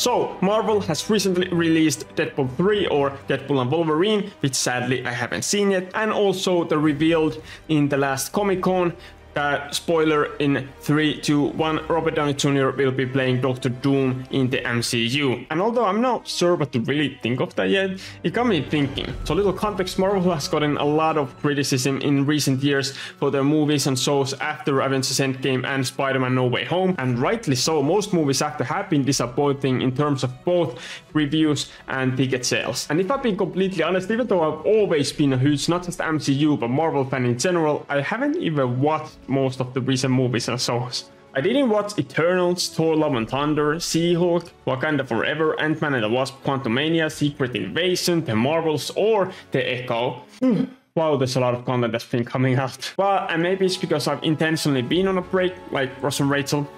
So, Marvel has recently released Deadpool 3 or Deadpool and Wolverine, which sadly I haven't seen yet, and also they revealed in the last Comic-Con that, spoiler, in 3, 2, 1, Robert Downey Jr. will be playing Doctor Doom in the MCU. And although I'm not sure what to really think of that yet, it got me thinking. So little context, Marvel has gotten a lot of criticism in recent years for their movies and shows after Avengers Endgame and Spider-Man No Way Home, and rightly so. Most movies after have been disappointing in terms of both reviews and ticket sales. And if I've been completely honest, even though I've always been a huge, not just MCU, but Marvel fan in general, I haven't even watched most of the recent movies and shows. I didn't watch Eternals, Thor Love and Thunder, She-Hulk, Wakanda Forever, Ant-Man and the Wasp, Quantumania, Secret Invasion, The Marvels, or The Echo. Wow, there's a lot of content that's been coming out. Well, and maybe it's because I've intentionally been on a break, like Ross and Rachel.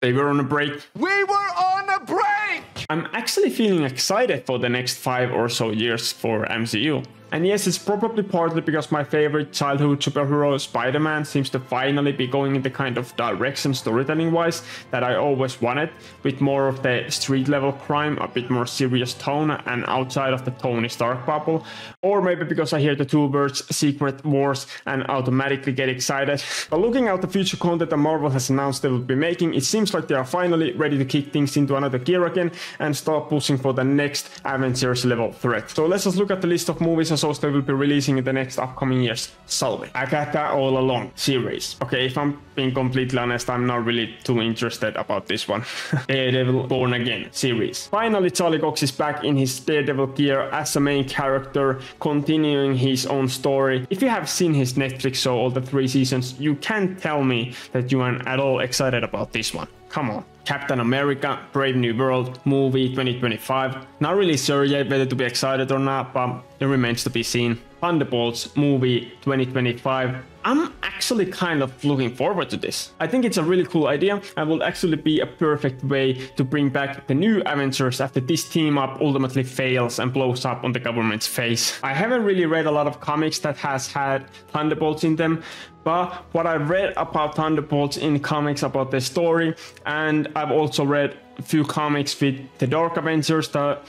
They were on a break. We were on a break! I'm actually feeling excited for the next 5 or so years for MCU. And yes, it's probably partly because my favorite childhood superhero, Spider-Man, seems to finally be going in the kind of direction storytelling-wise that I always wanted, with more of the street-level crime, a bit more serious tone, and outside of the Tony Stark bubble. Or maybe because I hear the two words Secret Wars and automatically get excited. But looking at the future content that Marvel has announced they will be making, it seems like they are finally ready to kick things into another gear again and start pushing for the next Avengers level threat. So let's just look at the list of movies and shows they will be releasing in the next upcoming years. Salve. Agatha All Along series. Okay, if I'm being completely honest, I'm not really too interested about this one. Daredevil Born Again series. Finally, Charlie Cox is back in his Daredevil gear as a main character, continuing his own story. If you have seen his Netflix show all the 3 seasons, you can't tell me that you aren't at all excited about this one. Come on. Captain America Brave New World movie 2025. Not really sure yet whether to be excited or not, but it remains to be seen. Thunderbolts movie 2025. I'm actually kind of looking forward to this. I think it's a really cool idea and will actually be a perfect way to bring back the new Avengers after this team up ultimately fails and blows up on the government's face. I haven't really read a lot of comics that has had Thunderbolts in them, but what I've read about Thunderbolts in comics about the story, and I've also read a few comics with the Dark Avengers that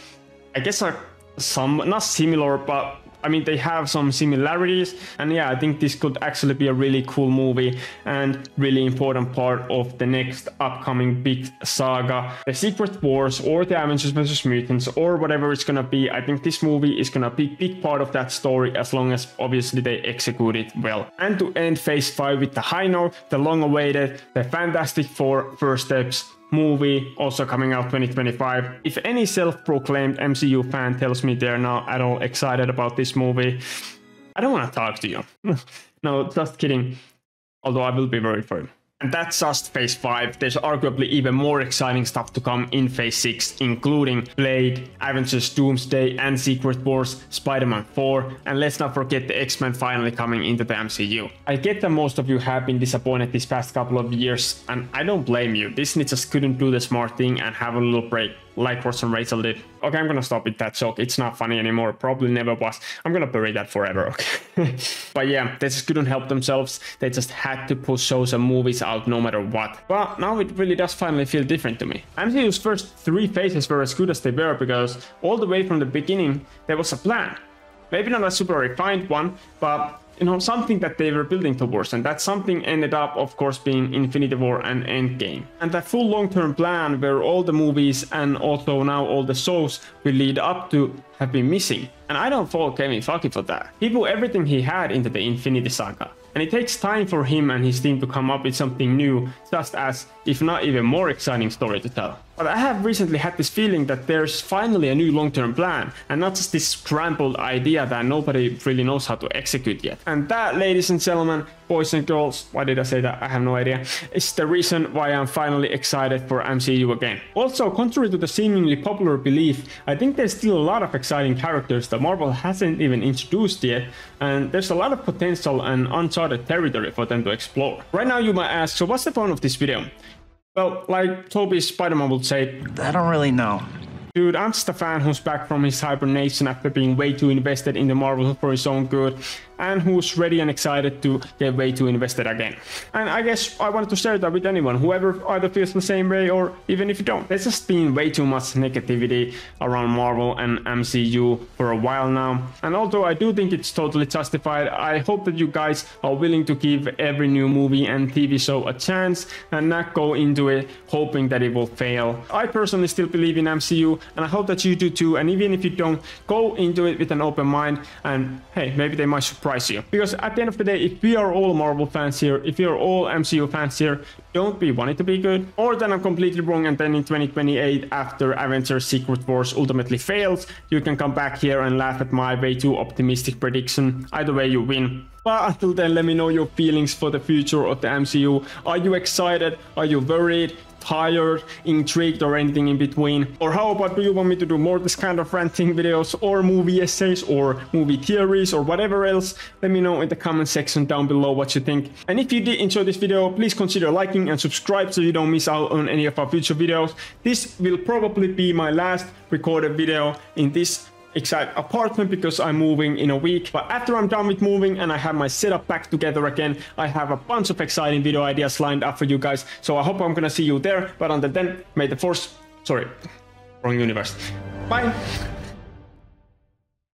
I guess are not similar, but I mean, they have some similarities, and yeah, I think this could actually be a really cool movie and really important part of the next upcoming big saga, the Secret Wars or the Avengers vs Mutants or whatever it's gonna be. I think this movie is gonna be a big part of that story as long as obviously they execute it well. And to end Phase 5 with the high note, the long-awaited, the Fantastic Four First Steps movie, also coming out 2025. If any self-proclaimed MCU fan tells me they're not at all excited about this movie, I don't want to talk to you. No, just kidding. Although I will be worried for him. And that's just Phase 5. There's arguably even more exciting stuff to come in Phase 6, including Blade, Avengers Doomsday and Secret Wars, Spider-Man 4, and let's not forget the Xmen finally coming into the MCU. I get that most of you have been disappointed these past couple of years, and I don't blame you. Disney just couldn't do the smart thing and have a little break, like Ross and Rachel did. Okay, I'm gonna stop with that joke. It's not funny anymore. Probably never was. I'm gonna bury that forever, okay? But yeah, they just couldn't help themselves. They just had to push shows and movies out no matter what. But now it really does finally feel different to me. MCU's first 3 phases were as good as they were because all the way from the beginning, there was a plan. Maybe not a super refined one, but you know, something that they were building towards, and that something ended up, of course, being Infinity War and Endgame. And that full long-term plan where all the movies and also now all the shows will lead up to have been missing. And I don't fault Kevin Feige for that. He put everything he had into the Infinity Saga. And it takes time for him and his team to come up with something new, just as, if not even more exciting story to tell. But I have recently had this feeling that there's finally a new long-term plan, and not just this scrambled idea that nobody really knows how to execute yet. And that, ladies and gentlemen, boys and girls, why did I say that? I have no idea. It's the reason why I'm finally excited for MCU again. Also, contrary to the seemingly popular belief, I think there's still a lot of exciting characters that Marvel hasn't even introduced yet, and there's a lot of potential and uncharted territory for them to explore. Right now you might ask, so what's the point of this video? Well, like Toby's Spider-Man would say, I don't really know. Dude, I'm just a fan who's back from his hibernation after being way too invested in the Marvel for his own good. and who's ready and excited to get way too invested again. And I guess I wanted to share that with anyone, whoever either feels the same way or even if you don't. There's just been way too much negativity around Marvel and MCU for a while now, and although I do think it's totally justified, I hope that you guys are willing to give every new movie and TV show a chance and not go into it hoping that it will fail. I personally still believe in MCU, and I hope that you do too, and even if you don't, go into it with an open mind, and hey, maybe they might surprise you. Because at the end of the day, if we are all Marvel fans here, if we are all MCU fans here, don't we want it to be good? Or then I'm completely wrong, and then in 2028, after Avengers Secret Wars ultimately fails, you can come back here and laugh at my way too optimistic prediction. Either way, you win. But until then, let me know your feelings for the future of the MCU. Are you excited? Are you worried? Tired, intrigued, or anything in between? Or how about, do you want me to do more this kind of ranting videos or movie essays or movie theories or whatever else? Let me know in the comment section down below what you think. And if you did enjoy this video, please consider liking and subscribe so you don't miss out on any of our future videos. This will probably be my last recorded video in this exact apartment because I'm moving in a week. But after I'm done with moving and I have my setup back together again, I have a bunch of exciting video ideas lined up for you guys, so I hope I'm gonna see you there. But until then, may the force, sorry, wrong universe, bye.